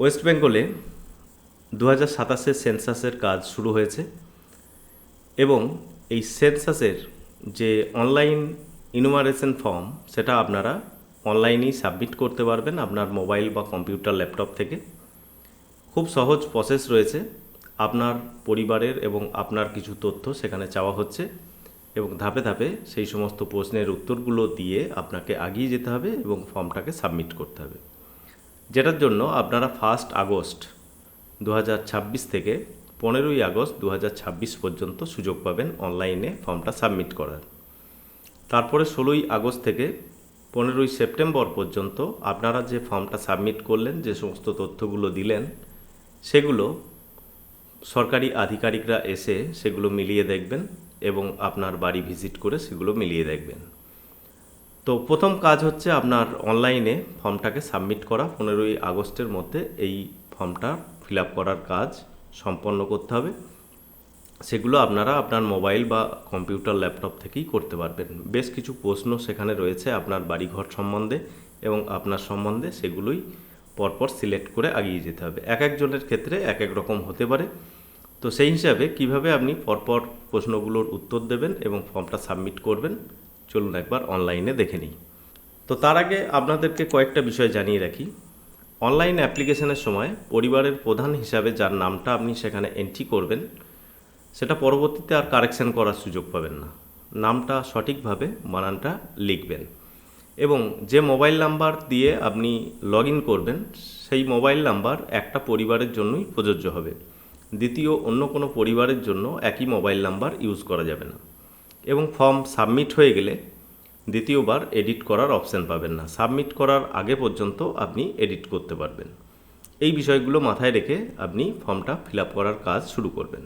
West বেঙ্গলে 2027 সেন্সাসের কাজ শুরু হয়েছে এবং এই সেন্সাসের যে অনলাইন ইনুমারেশন ফর্ম সেটা আপনারা অনলাইনেই সাবমিট করতে পারবেন আপনার মোবাইল বা কম্পিউটার ল্যাপটপ থেকে। খুব সহজ প্রসেস রয়েছে। আপনার পরিবারের এবং আপনার কিছু তথ্য সেখানে চাওয়া হচ্ছে এবং ধাপে ধাপে সেই সমস্ত প্রশ্নের উত্তরগুলো দিয়ে আপনাকে এগিয়ে যেতে হবে এবং ফর্মটাকে সাবমিট করতে হবে, যেটার জন্য আপনারা 1 আগস্ট 2026 থেকে 15 আগস্ট 2026 পর্যন্ত সুযোগ পাবেন অনলাইনে ফর্মটা সাবমিট করার। তারপরে 16 আগস্ট থেকে 15 সেপ্টেম্বর পর্যন্ত আপনারা যে ফর্মটা সাবমিট করলেন, যে সমস্ত তথ্যগুলো দিলেন, সেগুলো সরকারি আধিকারিকরা এসে সেগুলো মিলিয়ে দেখবেন এবং আপনার বাড়ি ভিজিট করে সেগুলো মিলিয়ে দেখবেন। তো প্রথম কাজ হচ্ছে আপনার অনলাইনে ফর্মটাকে সাবমিট করা। 15 আগস্টের মধ্যে এই ফর্মটা ফিল আপ করার কাজ সম্পন্ন করতে হবে। সেগুলো আপনারা আপনার মোবাইল বা কম্পিউটার ল্যাপটপ থেকেই করতে পারবেন। বেশ কিছু প্রশ্ন সেখানে রয়েছে আপনার বাড়িঘর সম্বন্ধে এবং আপনার সম্বন্ধে, সেগুলোই পরপর সিলেক্ট করে এগিয়ে যেতে হবে। এক একজনের ক্ষেত্রে এক এক রকম হতে পারে। তো সেই হিসাবে কিভাবে আপনি পরপর প্রশ্নগুলোর উত্তর দেবেন এবং ফর্মটা সাবমিট করবেন, চলুন একবার অনলাইনে দেখে নিই। তো তার আগে আপনাদেরকে কয়েকটা বিষয় জানিয়ে রাখি। অনলাইন অ্যাপ্লিকেশনের সময় পরিবারের প্রধান হিসাবে যার নামটা আপনি সেখানে এন্ট্রি করবেন, সেটা পরবর্তীতে আর কারেকশন করার সুযোগ পাবেন না। নামটা সঠিকভাবে বানানটা লিখবেন এবং যে মোবাইল নাম্বার দিয়ে আপনি লগ ইন করবেন সেই মোবাইল নাম্বার একটা পরিবারের জন্যই প্রযোজ্য হবে। দ্বিতীয় অন্য কোনো পরিবারের জন্য একই মোবাইল নাম্বার ইউজ করা যাবে না। এবং ফর্ম সাবমিট হয়ে গেলে দ্বিতীয়বার এডিট করার অপশান পাবেন না। সাবমিট করার আগে পর্যন্ত আপনি এডিট করতে পারবেন। এই বিষয়গুলো মাথায় রেখে আপনি ফর্মটা ফিল আপ করার কাজ শুরু করবেন।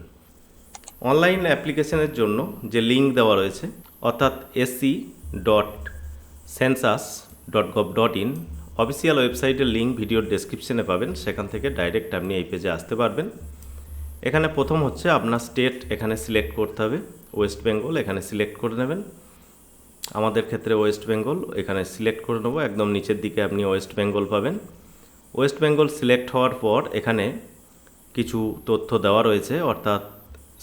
অনলাইন অ্যাপ্লিকেশনের জন্য যে লিঙ্ক দেওয়া রয়েছে, অর্থাৎ sc.census.gov.in অফিসিয়াল ওয়েবসাইটের লিঙ্ক ভিডিওর ডেসক্রিপশনে পাবেন। সেখান থেকে ডাইরেক্ট আপনি এই পেজে আসতে পারবেন। এখানে প্রথম হচ্ছে আপনার স্টেট এখানে সিলেক্ট করতে হবে। ওয়েস্ট বেঙ্গল এখানে সিলেক্ট করে নেবেন। আমাদের ক্ষেত্রে ওয়েস্ট বেঙ্গল এখানে সিলেক্ট করে নেব। একদম নিচের দিকে আপনি ওয়েস্ট বেঙ্গল পাবেন। ওয়েস্ট বেঙ্গল সিলেক্ট হওয়ার পর এখানে কিছু তথ্য দেওয়া রয়েছে, অর্থাৎ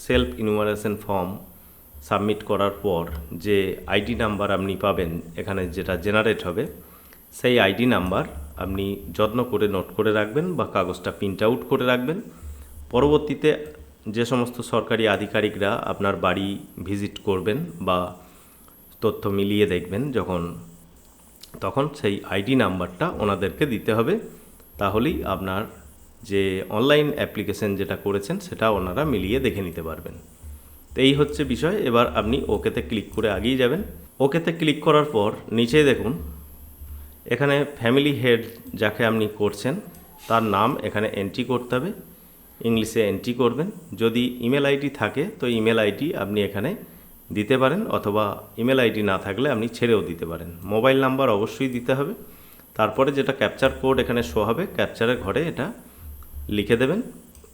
সেলফ ইনুমারেশন ফর্ম সাবমিট করার পর যে আইডি নাম্বার আপনি পাবেন এখানে, যেটা জেনারেট হবে, সেই আইডি নাম্বার আপনি যত্ন করে নোট করে রাখবেন বা কাগজটা প্রিন্ট আউট করে রাখবেন। পরবর্তীতে যে সমস্ত সরকারি আধিকারিকরা আপনার বাড়ি ভিজিট করবেন বা তথ্য মিলিয়ে দেখবেন তখন সেই আইডি নাম্বারটা ওনাদেরকে দিতে হবে। তাহলেই আপনার যে অনলাইন অ্যাপ্লিকেশন যেটা করেছেন সেটা ওনারা মিলিয়ে দেখে নিতে পারবেন। তো এই হচ্ছে বিষয়। এবার আপনি ওকেতে ক্লিক করে এগিয়ে যাবেন। ওকেতে ক্লিক করার পর নিচে দেখুন এখানে ফ্যামিলি হেড যাকে আপনি করছেন তার নাম এখানে এন্ট্রি করতে হবে। ইংলিশে এন্ট্রি করবেন। যদি ইমেল আইডি থাকে তো ইমেল আইডি আপনি এখানে দিতে পারেন, অথবা ইমেল আইডি না থাকলে আপনি ছেড়েও দিতে পারেন। মোবাইল নাম্বার অবশ্যই দিতে হবে। তারপরে যেটা ক্যাপচার কোড এখানে শো হবে, ক্যাপচারের ঘরে এটা লিখে দেবেন।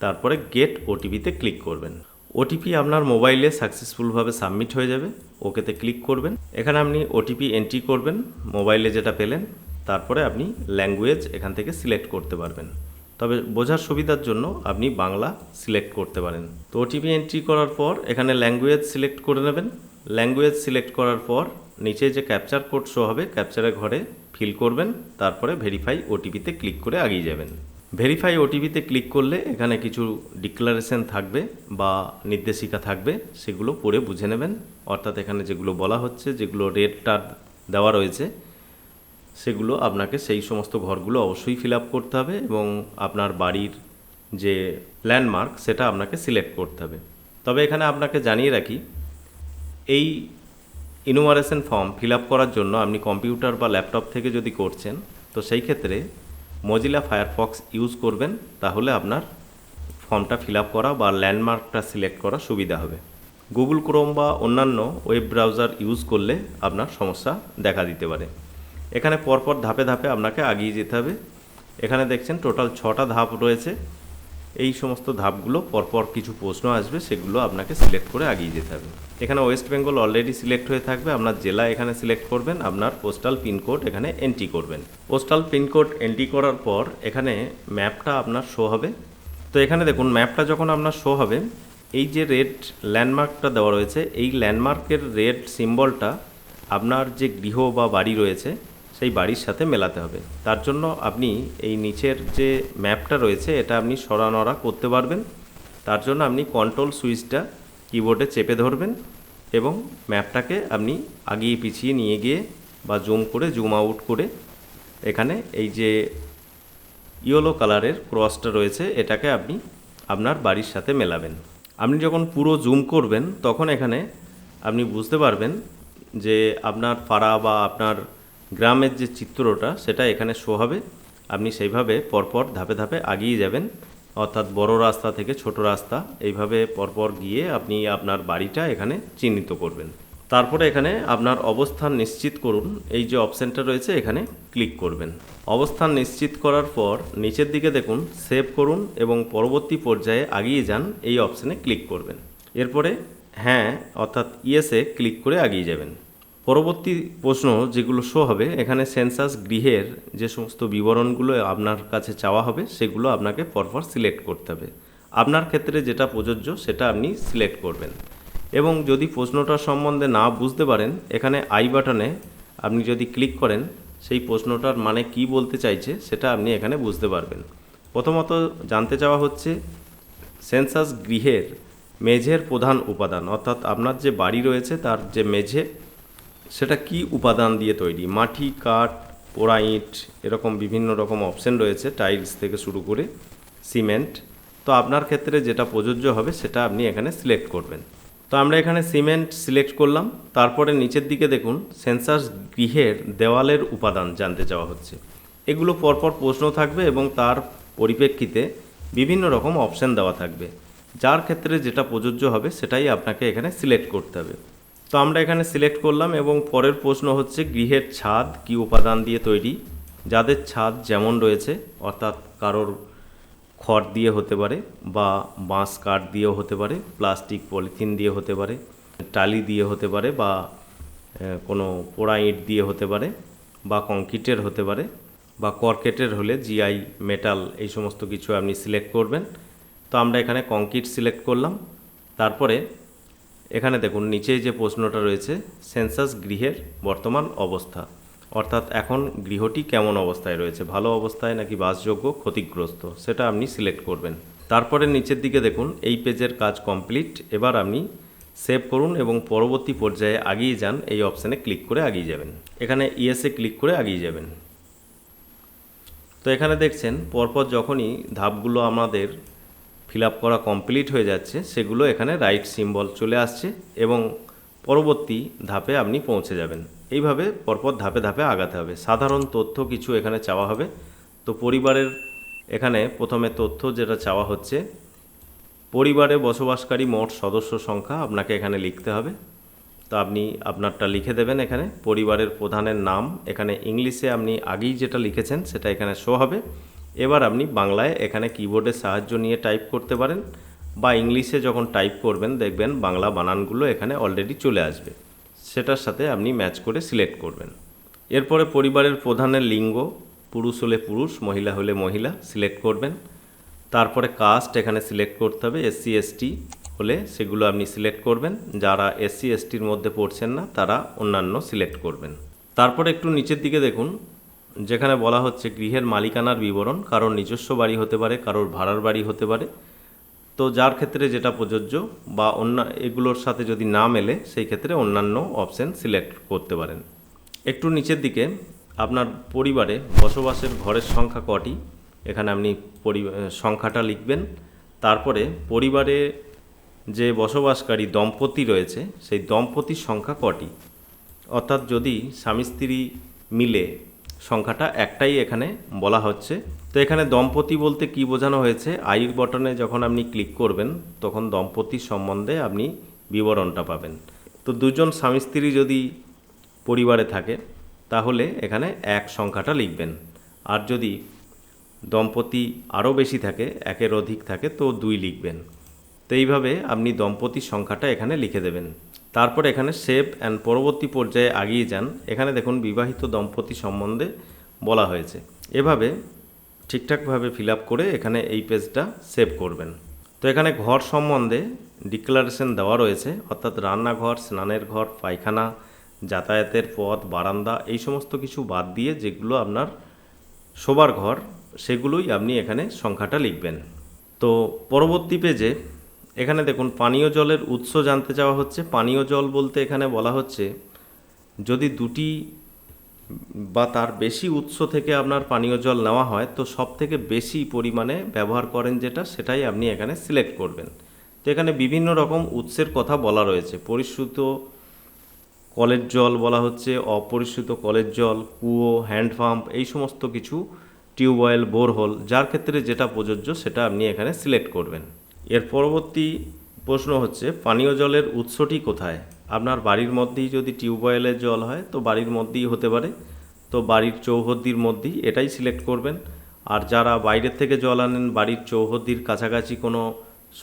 তারপরে গেট ওটিপিতে ক্লিক করবেন। ওটিপি আপনার মোবাইলে সাকসেসফুলভাবে সাবমিট হয়ে যাবে। ওকেতে ক্লিক করবেন। এখানে আপনি ওটিপি এন্ট্রি করবেন মোবাইলে যেটা পেলেন। তারপরে আপনি ল্যাঙ্গুয়েজ এখান থেকে সিলেক্ট করতে পারবেন, তবে বোঝার সুবিধার জন্য আপনি বাংলা সিলেক্ট করতে পারেন। তো ওটিপি এন্ট্রি করার পর এখানে ল্যাঙ্গুয়েজ সিলেক্ট করে নেবেন। ল্যাঙ্গুয়েজ সিলেক্ট করার পর নিচে যে ক্যাপচার কোড শো হবে ক্যাপচারের ঘরে ফিল করবেন। তারপরে ভেরিফাই ওটিপিতে ক্লিক করে এগিয়ে যাবেন। ভেরিফাই ওটিপিতে ক্লিক করলে এখানে কিছু ডিক্লারেশন থাকবে বা নির্দেশিকা থাকবে, সেগুলো পড়ে বুঝে নেবেন। অর্থাৎ এখানে যেগুলো বলা হচ্ছে, যেগুলো রেড টার দেওয়া রয়েছে, সেগুলো আপনাকে সেই সমস্ত ঘরগুলো অবশ্যই ফিল আপ করতে হবে এবং আপনার বাড়ির যে ল্যান্ডমার্ক সেটা আপনাকে সিলেক্ট করতে হবে। তবে এখানে আপনাকে জানিয়ে রাখি, এই ইনুমারেশন ফর্ম ফিল আপ করার জন্য আপনি কম্পিউটার বা ল্যাপটপ থেকে যদি করছেন তো সেই ক্ষেত্রে মজিলা ফায়ারফক্স ইউজ করবেন। তাহলে আপনার ফর্মটা ফিল আপ করা বা ল্যান্ডমার্কটা সিলেক্ট করা সুবিধা হবে। গুগল ক্রোম বা অন্যান্য ওয়েব ব্রাউজার ইউজ করলে আপনার সমস্যা দেখা দিতে পারে। এখানে পরপর ধাপে ধাপে আপনাকে এগিয়ে যেতে হবে। এখানে দেখছেন টোটাল 6টা ধাপ রয়েছে। এই সমস্ত ধাপগুলো পরপর কিছু প্রশ্ন আসবে, সেগুলো আপনাকে সিলেক্ট করে এগিয়ে যেতে হবে। এখানে ওয়েস্ট বেঙ্গল অলরেডি সিলেক্ট হয়ে থাকবে, আপনার জেলা এখানে সিলেক্ট করবেন, আপনার পোস্টাল পিনকোড এখানে এন্ট্রি করবেন। পোস্টাল পিনকোড এন্ট্রি করার পর এখানে ম্যাপটা আপনার শো হবে। তো এখানে দেখুন ম্যাপটা যখন আপনার শো হবে, এই যে রেড ল্যান্ডমার্কটা দেওয়া রয়েছে, এই ল্যান্ডমার্কের রেড সিম্বলটা আপনার যে গৃহ বা বাড়ি রয়েছে সেই বাড়ির সাথে মেলাতে হবে। তার জন্য আপনি এই নিচের যে ম্যাপটা রয়েছে এটা আপনি সরানড়া করতে পারবেন। তার জন্য আপনি কন্ট্রোল সুইচটা কিবোর্ডে চেপে ধরবেন এবং ম্যাপটাকে আপনি আগিয়ে পিছিয়ে নিয়ে গিয়ে বা জুম করে জুম আউট করে এখানে এই যে ইয়েলো কালারের ক্রসটা রয়েছে এটাকে আপনি আপনার বাড়ির সাথে মেলাবেন। আপনি যখন পুরো জুম করবেন তখন এখানে আপনি বুঝতে পারবেন যে আপনার পাড়া বা আপনার গ্রামের যে চিত্রটা সেটা এখানে শো হবে। আপনি সেইভাবে পরপর ধাপে ধাপে এগিয়ে যাবেন, অর্থাৎ বড় রাস্তা থেকে ছোট রাস্তা এইভাবে পরপর গিয়ে আপনি আপনার বাড়িটা এখানে চিহ্নিত করবেন। তারপরে এখানে আপনার অবস্থান নিশ্চিত করুন, এই যে অপশানটা রয়েছে এখানে ক্লিক করবেন। অবস্থান নিশ্চিত করার পর নিচের দিকে দেখুন সেভ করুন এবং পরবর্তী পর্যায়ে এগিয়ে যান, এই অপশানে ক্লিক করবেন। এরপরে হ্যাঁ অর্থাৎ ইয়েসে ক্লিক করে এগিয়ে যাবেন। পরবর্তী প্রশ্ন যেগুলো শো হবে এখানে সেন্সাস গৃহের যে সমস্ত বিবরণগুলো আপনার কাছে চাওয়া হবে সেগুলো আপনাকে পরপর সিলেক্ট করতে হবে। আপনার ক্ষেত্রে যেটা প্রযোজ্য সেটা আপনি সিলেক্ট করবেন এবং যদি প্রশ্নটার সম্বন্ধে না বুঝতে পারেন এখানে আই বাটনে আপনি যদি ক্লিক করেন সেই প্রশ্নটার মানে কি বলতে চাইছে সেটা আপনি এখানে বুঝতে পারবেন। প্রথমত জানতে চাওয়া হচ্ছে সেন্সাস গৃহের মেঝের প্রধান উপাদান, অর্থাৎ আপনার যে বাড়ি রয়েছে তার যে মেঝে সেটা কি উপাদান দিয়ে তৈরি, মাটি, কাঠ, পোড়া ইট, এরকম বিভিন্ন রকম অপশন রয়েছে, টাইলস থেকে শুরু করে সিমেন্ট। তো আপনার ক্ষেত্রে যেটা প্রযোজ্য হবে সেটা আপনি এখানে সিলেক্ট করবেন। তো আমরা এখানে সিমেন্ট সিলেক্ট করলাম। তারপরে নিচের দিকে দেখুন সেন্সাস গৃহের দেওয়ালের উপাদান জানতে চাওয়া হচ্ছে। এগুলো পরপর প্রশ্ন থাকবে এবং তার পরিপ্রেক্ষিতে বিভিন্ন রকম অপশন দেওয়া থাকবে, যার ক্ষেত্রে যেটা প্রযোজ্য হবে সেটাই আপনাকে এখানে সিলেক্ট করতে হবে। তো আমরা এখানে সিলেক্ট করলাম এবং পরের প্রশ্ন হচ্ছে গৃহের ছাদ কি উপাদান দিয়ে তৈরি। যাদের ছাদ যেমন রয়েছে, অর্থাৎ কারোর খড় দিয়ে হতে পারে বা বাঁশ কাঠ দিয়েও হতে পারে, প্লাস্টিক পলিথিন দিয়ে হতে পারে, টালি দিয়ে হতে পারে বা কোনো পোড়া ইট দিয়ে হতে পারে বা কংক্রিটের হতে পারে বা কর্কেটের হলে জিআই মেটাল, এই সমস্ত কিছু আপনি সিলেক্ট করবেন। তো আমরা এখানে কংক্রিট সিলেক্ট করলাম। তারপরে এখানে দেখুন নিচে যে প্রশ্নটা রয়েছে সেন্সাস গৃহের বর্তমান অবস্থা, অর্থাৎ এখন গৃহটি কেমন অবস্থায় রয়েছে, ভালো অবস্থায় নাকি বাসযোগ্য, ক্ষতিগ্রস্ত, সেটা আপনি সিলেক্ট করবেন। তারপরে নিচের দিকে দেখুন এই পেজের কাজ কমপ্লিট, এবার আপনি সেভ করুন এবং পরবর্তী পর্যায়ে এগিয়ে যান, এই অপশানে ক্লিক করে এগিয়ে যাবেন। এখানে ইয়েসে ক্লিক করে এগিয়ে যাবেন। তো এখানে দেখছেন পরপর যখনই ধাপগুলো আমাদের ফিল আপ করা কমপ্লিট হয়ে যাচ্ছে সেগুলো এখানে রাইট সিম্বল চলে আসছে এবং পরবর্তী ধাপে আপনি পৌঁছে যাবেন। এইভাবে পরপর ধাপে ধাপে আগাতে হবে। সাধারণ তথ্য কিছু এখানে চাওয়া হবে। তো পরিবারের এখানে প্রথমে তথ্য যেটা চাওয়া হচ্ছে, পরিবারে বসবাসকারী মোট সদস্য সংখ্যা আপনাকে এখানে লিখতে হবে। তো আপনি আপনারটা লিখে দেবেন। এখানে পরিবারের প্রধানের নাম এখানে ইংলিশে আপনি আগেই যেটা লিখেছেন সেটা এখানে শো হবে। এবার আপনি বাংলায় এখানে কিবোর্ডের সাহায্য নিয়ে টাইপ করতে পারেন বা ইংলিশে যখন টাইপ করবেন দেখবেন বাংলা বানানগুলো এখানে অলরেডি চলে আসবে, সেটার সাথে আপনি ম্যাচ করে সিলেক্ট করবেন। এরপরে পরিবারের প্রধানের লিঙ্গ, পুরুষ হলে পুরুষ, মহিলা হলে মহিলা সিলেক্ট করবেন। তারপরে কাস্ট এখানে সিলেক্ট করতে হবে, এসসি এসটি হলে সেগুলো আপনি সিলেক্ট করবেন, যারা এসসি এসটির মধ্যে পড়ছেন না তারা অন্যান্য সিলেক্ট করবেন। তারপরে একটু নিচের দিকে দেখুন যেখানে বলা হচ্ছে গৃহের মালিকানার বিবরণ, কারোর নিজস্ব বাড়ি হতে পারে, কারোর ভাড়ার বাড়ি হতে পারে। তো যার ক্ষেত্রে যেটা প্রযোজ্য বা এগুলোর সাথে যদি না মেলে সেই ক্ষেত্রে অন্যান্য অপশান সিলেক্ট করতে পারেন। একটু নিচের দিকে আপনার পরিবারে বসবাসের ঘরের সংখ্যা কটি, এখানে আপনি সংখ্যাটা লিখবেন। তারপরে পরিবারে যে বসবাসকারী দম্পতি রয়েছে সেই দম্পতির সংখ্যা কটি, অর্থাৎ যদি স্বামী স্ত্রী মিলে সংখ্যাটা একটাই এখানে বলা হচ্ছে। তো এখানে দম্পতি বলতে কি বোঝানো হয়েছে, আই বটনে যখন আপনি ক্লিক করবেন তখন দম্পতির সম্বন্ধে আপনি বিবরণটা পাবেন। তো দুজন স্বামী স্ত্রী যদি পরিবারে থাকে তাহলে এখানে এক সংখ্যাটা লিখবেন, আর যদি দম্পতি আরও বেশি থাকে, একের অধিক থাকে, তো 2 লিখবেন। তো এইভাবে আপনি দম্পতির সংখ্যাটা এখানে লিখে দেবেন। তারপর এখানে সেভ অ্যান্ড পরবর্তী পর্যায়ে এগিয়ে যান। এখানে দেখুন বিবাহিত দম্পতি সম্বন্ধে বলা হয়েছে। এভাবে ঠিকঠাকভাবে ফিল আপ করে এখানে এই পেজটা সেভ করবেন। তো এখানে ঘর সম্বন্ধে ডিক্লারেশন দেওয়া রয়েছে, অর্থাৎ রান্নাঘর, স্নানের ঘর, পায়খানা, যাতায়াতের পথ, বারান্দা, এই সমস্ত কিছু বাদ দিয়ে যেগুলো আপনার শোবার ঘর, সেগুলোই আপনি এখানে সংখ্যাটা লিখবেন। তো পরবর্তী পেজে এখানে দেখুন পানীয় জলের উৎস জানতে চাওয়া হচ্ছে। পানীয় জল বলতে এখানে বলা হচ্ছে যদি 2টি বা তার বেশি উৎস থেকে আপনার পানীয় জল নেওয়া হয় তো সব থেকে বেশি পরিমাণে ব্যবহার করেন যেটা, সেটাই আপনি এখানে সিলেক্ট করবেন। তো এখানে বিভিন্ন রকম উৎসের কথা বলা রয়েছে। পরিশ্রুত কলের জল বলা হচ্ছে, অপরিশ্রুত কলের জল, কুয়ো, হ্যান্ডপাম্প, এই সমস্ত কিছু, টিউবওয়েল, বোরহোল, যার ক্ষেত্রে যেটা প্রযোজ্য সেটা আপনি এখানে সিলেক্ট করবেন। এর পরবর্তী প্রশ্ন হচ্ছে পানীয় জলের উৎসটি কোথায়। আপনার বাড়ির মধ্যেই যদি টিউবওয়েলের জল হয় তো বাড়ির মধ্যেই হতে পারে, তো বাড়ির চৌহদ্দির মধ্যেই এটাই সিলেক্ট করবেন। আর যারা বাইরের থেকে জল আনেন, বাড়ির চৌহদ্দির কাছাকাছি কোনো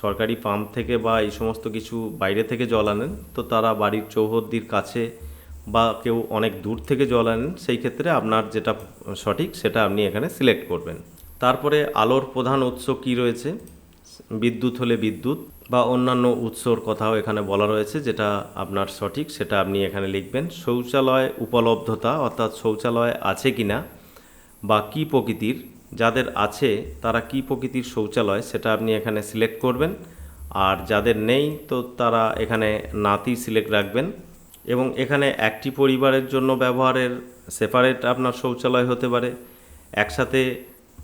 সরকারি পাম্প থেকে বা এই সমস্ত কিছু বাইরে থেকে জল আনেন, তো তারা বাড়ির চৌহদ্দির কাছে বা কেউ অনেক দূর থেকে জল আনেন, সেই ক্ষেত্রে আপনার যেটা সঠিক সেটা আপনি এখানে সিলেক্ট করবেন। তারপরে আলোর প্রধান উৎস কী রয়েছে, বিদ্যুৎ হলে বিদ্যুৎ বা অন্যান্য উৎসর কথাও এখানে বলা রয়েছে, যেটা আপনার সঠিক সেটা আপনি এখানে লিখবেন। শৌচালয় উপলব্ধতা, অর্থাৎ শৌচালয় আছে কিনা বা কী প্রকৃতির, যাদের আছে তারা কী প্রকৃতির শৌচালয় সেটা আপনি এখানে সিলেক্ট করবেন। আর যাদের নেই তো তারা এখানে নাতি সিলেক্ট রাখবেন। এবং এখানে একটি পরিবারের জন্য ব্যবহারের সেপারেট আপনার শৌচালয় হতে পারে, একসাথে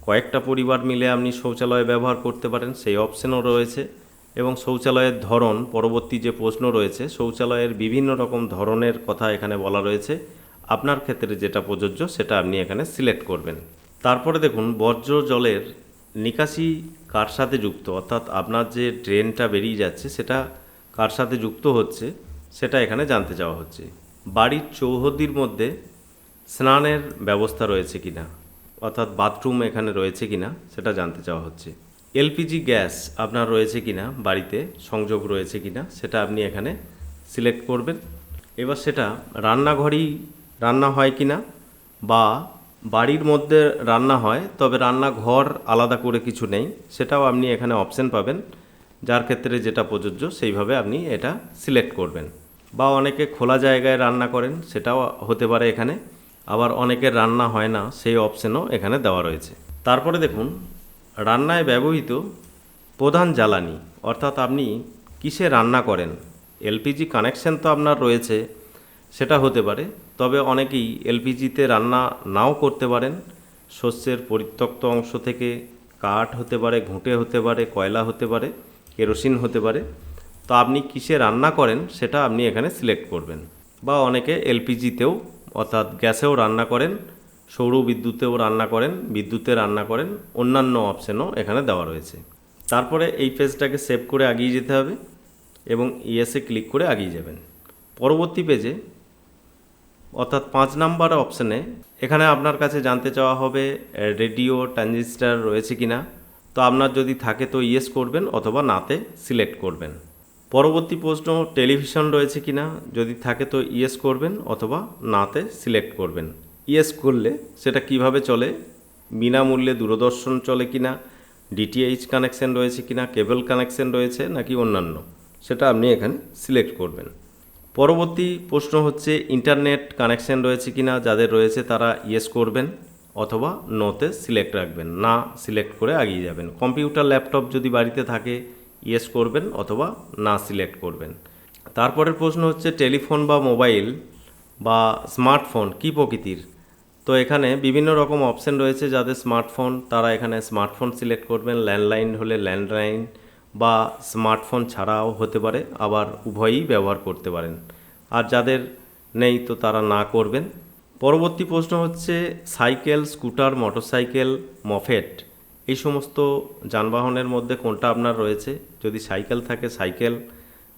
কয়েকটা পরিবার মিলে আপনি শৌচালয় ব্যবহার করতে পারেন, সেই অপশনও রয়েছে। এবং শৌচালয়ের ধরন, পরবর্তী যে প্রশ্ন রয়েছে, শৌচালয়ের বিভিন্ন রকম ধরনের কথা এখানে বলা রয়েছে, আপনার ক্ষেত্রে যেটা প্রযোজ্য সেটা আপনি এখানে সিলেক্ট করবেন। তারপরে দেখুন বর্জ্য জলের নিকাশি কার সাথে যুক্ত, অর্থাৎ আপনার যে ড্রেনটা বেরিয়ে যাচ্ছে সেটা কার সাথে যুক্ত হচ্ছে সেটা এখানে জানতে চাওয়া হচ্ছে। বাড়ির চৌহদ্দির মধ্যে স্নানের ব্যবস্থা রয়েছে কিনা, অর্থাৎ বাথরুম এখানে রয়েছে কিনা সেটা জানতে চাওয়া হচ্ছে। এলপিজি গ্যাস আপনার রয়েছে কিনা, বাড়িতে সংযোগ রয়েছে কিনা সেটা আপনি এখানে সিলেক্ট করবেন। এবার সেটা রান্নাঘরেই রান্না হয় কিনা বা বাড়ির মধ্যে রান্না হয় তবে রান্নাঘর আলাদা করে কিছু নেই, সেটাও আপনি এখানে অপশন পাবেন, যার ক্ষেত্রে যেটা প্রযোজ্য সেইভাবে আপনি এটা সিলেক্ট করবেন। বা অনেকে খোলা জায়গায় রান্না করেন, সেটাও হতে পারে এখানে। আবার অনেকের রান্না হয় না, সেই অপশনও এখানে দেওয়া রয়েছে। তারপরে দেখুন রান্নায় ব্যবহৃত প্রধান জ্বালানি, অর্থাৎ আপনি কিসে রান্না করেন। এলপিজি কানেকশন তো আপনার রয়েছে, সেটা হতে পারে, তবে অনেকেই এলপিজিতে রান্না নাও করতে পারেন। শস্যের পরিত্যক্ত অংশ থেকে কাঠ হতে পারে, ঘুঁটে হতে পারে, কয়লা হতে পারে, কেরোসিন হতে পারে। তো আপনি কিসে রান্না করেন সেটা আপনি এখানে সিলেক্ট করবেন। বা অনেকে এলপিজিতেও অর্থাৎ গ্যাসেও রান্না করেন, সৌর বিদ্যুতেও রান্না করেন, বিদ্যুতে রান্না করেন, অন্যান্য অপশানও এখানে দেওয়া রয়েছে। তারপরে এই পেজটাকে সেভ করে এগিয়ে যেতে হবে এবং ইয়েসে ক্লিক করে এগিয়ে যাবেন। পরবর্তী পেজে অর্থাৎ 5 নাম্বার অপশানে এখানে আপনার কাছে জানতে চাওয়া হবে রেডিও ট্রানজিস্টার রয়েছে কিনা। তো আপনার যদি থাকে তো ইয়েস করবেন অথবা নাতে সিলেক্ট করবেন। পরবর্তী প্রশ্ন টেলিভিশন রয়েছে কিনা, যদি থাকে তো ইয়েস করবেন অথবা নাতে সিলেক্ট করবেন। ইয়েস করলে সেটা কিভাবে চলে, বিনামূল্যে দূরদর্শন চলে কিনা, ডিটিএইচ কানেকশন রয়েছে কিনা, কেবল কানেকশন রয়েছে নাকি অন্যান্য, সেটা আপনি এখানে সিলেক্ট করবেন। পরবর্তী প্রশ্ন হচ্ছে ইন্টারনেট কানেকশন রয়েছে কিনা, যাদের রয়েছে তারা ইয়েস করবেন অথবা নোতে সিলেক্ট রাখবেন, না সিলেক্ট করে এগিয়ে যাবেন। কম্পিউটার ল্যাপটপ যদি বাড়িতে থাকে ইয়েস করবেন অথবা না সিলেক্ট করবেন। তারপরের প্রশ্ন হচ্ছে টেলিফোন বা মোবাইল বা স্মার্টফোন কী প্রকৃতির। তো এখানে বিভিন্ন রকম অপশান রয়েছে, যাদের স্মার্টফোন তারা এখানে স্মার্টফোন সিলেক্ট করবেন, ল্যান্ডলাইন হলে ল্যান্ডলাইন বা স্মার্টফোন ছাড়াও হতে পারে, আবার উভয়ই ব্যবহার করতে পারেন। আর যাদের নেই তো তারা না করবেন। পরবর্তী প্রশ্ন হচ্ছে সাইকেল, স্কুটার, মোটরসাইকেল, মফেট, এই সমস্ত যানবাহনের মধ্যে কোনটা আপনার রয়েছে। যদি সাইকেল থাকে সাইকেল,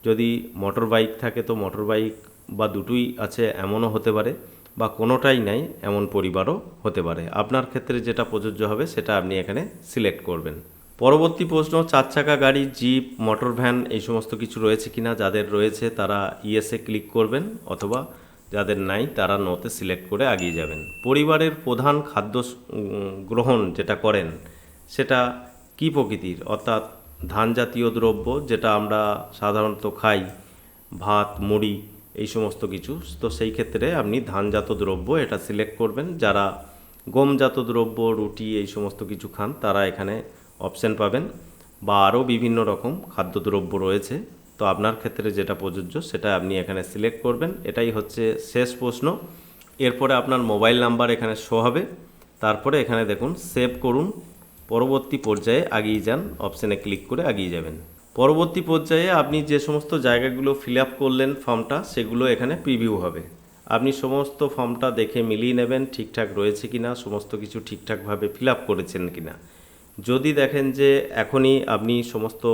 যদি মোটর বাইক থাকে তো মোটর বাইক বা দুটোই আছে এমনও হতে পারে, বা কোনোটাই নাই এমন পরিবারও হতে পারে। আপনার ক্ষেত্রে যেটা প্রযোজ্য হবে সেটা আপনি এখানে সিলেক্ট করবেন। পরবর্তী প্রশ্ন, 4 চাকা গাড়ি, জিপ, মোটর ভ্যান এই সমস্ত কিছু রয়েছে কিনা। যাদের রয়েছে তারা ইয়েসে ক্লিক করবেন, অথবা যাদের নাই তারা নোতে সিলেক্ট করে এগিয়ে যাবেন। পরিবারের প্রধান খাদ্য গ্রহণ যেটা করেন সেটা কি প্রকৃতির, অর্থাৎ ধান জাতীয় দ্রব্য যেটা আমরা সাধারণত খাই, ভাত, মুড়ি এই সমস্ত কিছু। তো সেই ক্ষেত্রে আপনি ধানজাত দ্রব্য এটা সিলেক্ট করবেন। যারা গমজাত দ্রব্য, রুটি এই সমস্ত কিছু খান তারা এখানে অপশান পাবেন, বা আরও বিভিন্ন রকম খাদ্যদ্রব্য রয়েছে। তো আপনার ক্ষেত্রে যেটা প্রযোজ্য সেটা আপনি এখানে সিলেক্ট করবেন। এটাই হচ্ছে শেষ প্রশ্ন। এরপরে আপনার মোবাইল নাম্বার এখানে শো হবে। তারপরে এখানে দেখুন সেভ করুন, পরবর্তী পর্যায়ে এগিয়ে যান অপশানে ক্লিক করে এগিয়ে যাবেন। পরবর্তী পর্যায়ে আপনি যে সমস্ত জায়গাগুলো ফিল আপ করলেন ফর্মটা, সেগুলো এখানে প্রিভিউ হবে। আপনি সমস্ত ফর্মটা দেখে মিলিয়ে নেবেন ঠিকঠাক রয়েছে কিনা, সমস্ত কিছু ঠিকঠাকভাবে ফিল আপ করেছেন কিনা। যদি দেখেন যে এখনই আপনি সমস্ত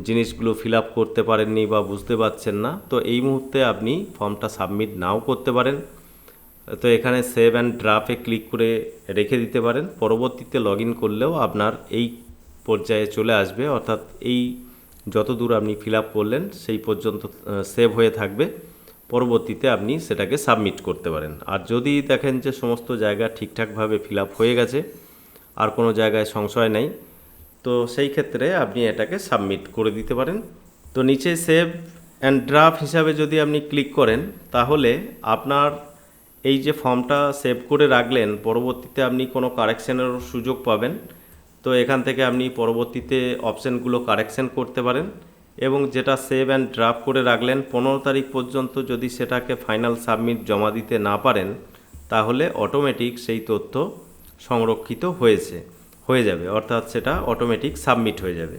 জিনিসগুলো ফিল আপ করতে পারেননি বা বুঝতে পারছেন না, তো এই মুহূর্তে আপনি ফর্মটা সাবমিট নাও করতে পারেন। তো এখানে সেভ অ্যান্ড ড্রাফটে ক্লিক করে রেখে দিতে পারেন। পরবর্তীতে লগ ইন করলেও আপনার এই পর্যায়ে চলে আসবে, অর্থাৎ এই যত দূর আপনি ফিল আপ করলেন সেই পর্যন্ত সেভ হয়ে থাকবে। পরবর্তীতে আপনি সেটাকে সাবমিট করতে পারেন। আর যদি দেখেন যে সমস্ত জায়গা ঠিকঠাকভাবে ফিল আপ হয়ে গেছে, আর কোনো জায়গায় সংশয় নেই, তো সেই ক্ষেত্রে আপনি এটাকে সাবমিট করে দিতে পারেন। তো নিচে সেভ অ্যান্ড ড্রাফট হিসাবে যদি আপনি ক্লিক করেন, তাহলে আপনার এই যে ফর্মটা সেভ করে রাখলেন, পরবর্তীতে আপনি কোনো কারেকশানেরও সুযোগ পাবেন। তো এখান থেকে আপনি পরবর্তীতে অপশানগুলো কারেকশান করতে পারেন, এবং যেটা সেভ অ্যান্ড ড্রাফট করে রাখলেন 15 তারিখ পর্যন্ত যদি সেটাকে ফাইনাল সাবমিট জমা দিতে না পারেন, তাহলে অটোমেটিক সেই তথ্য সংরক্ষিত হয়ে যাবে, অর্থাৎ সেটা অটোমেটিক সাবমিট হয়ে যাবে।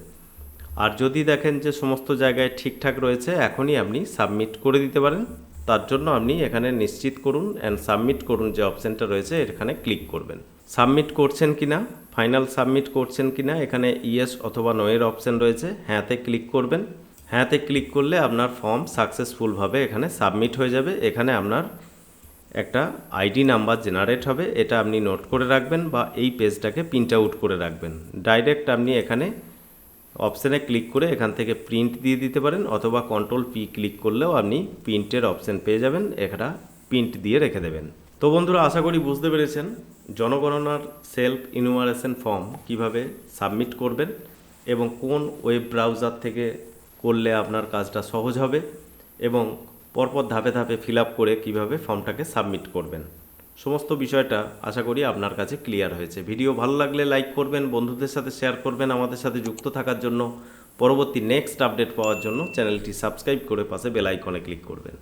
আর যদি দেখেন যে সমস্ত জায়গায় ঠিকঠাক রয়েছে, এখনই আপনি সাবমিট করে দিতে পারেন। তার জন্য আপনি এখানে নিশ্চিত করুন অ্যান্ড সাবমিট করুন যে অপশানটা রয়েছে এখানে ক্লিক করবেন। সাবমিট করছেন কিনা, ফাইনাল সাবমিট করছেন কিনা, এখানে ইয়েস অথবা নো এর অপশান রয়েছে, হ্যাঁতে ক্লিক করবেন। হ্যাঁতে ক্লিক করলে আপনার ফর্ম সাকসেসফুলভাবে এখানে সাবমিট হয়ে যাবে। এখানে আপনার একটা আইডি নাম্বার জেনারেট হবে, এটা আপনি নোট করে রাখবেন বা এই পেজটাকে প্রিন্ট আউট করে রাখবেন। ডাইরেক্ট আপনি এখানে অপশানে ক্লিক করে এখান থেকে প্রিন্ট দিয়ে দিতে পারেন, অথবা কন্ট্রোল পি ক্লিক করলেও আপনি প্রিন্টের অপশান পেয়ে যাবেন, এটা প্রিন্ট দিয়ে রেখে দেবেন। তো বন্ধুরা, আশা করি বুঝতে পেরেছেন জনগণনার সেলফ ইনুমারেশন ফর্ম কিভাবে সাবমিট করবেন এবং কোন ওয়েব ব্রাউজার থেকে করলে আপনার কাজটা সহজ হবে, এবং পরপর ধাপে ধাপে ফিল আপ করে কীভাবে ফর্মটাকে সাবমিট করবেন। সমস্ত বিষয়টা আশা করি আপনার কাছে ক্লিয়ার হয়েছে। ভিডিও ভালো লাগলে লাইক করবেন, বন্ধুদের সাথে শেয়ার করবেন। আমাদের সাথে যুক্ত থাকার জন্য, পরবর্তী নেক্সট আপডেট পাওয়ার জন্য চ্যানেলটি সাবস্ক্রাইব করে পাশে বেল আইকনে ক্লিক করবেন।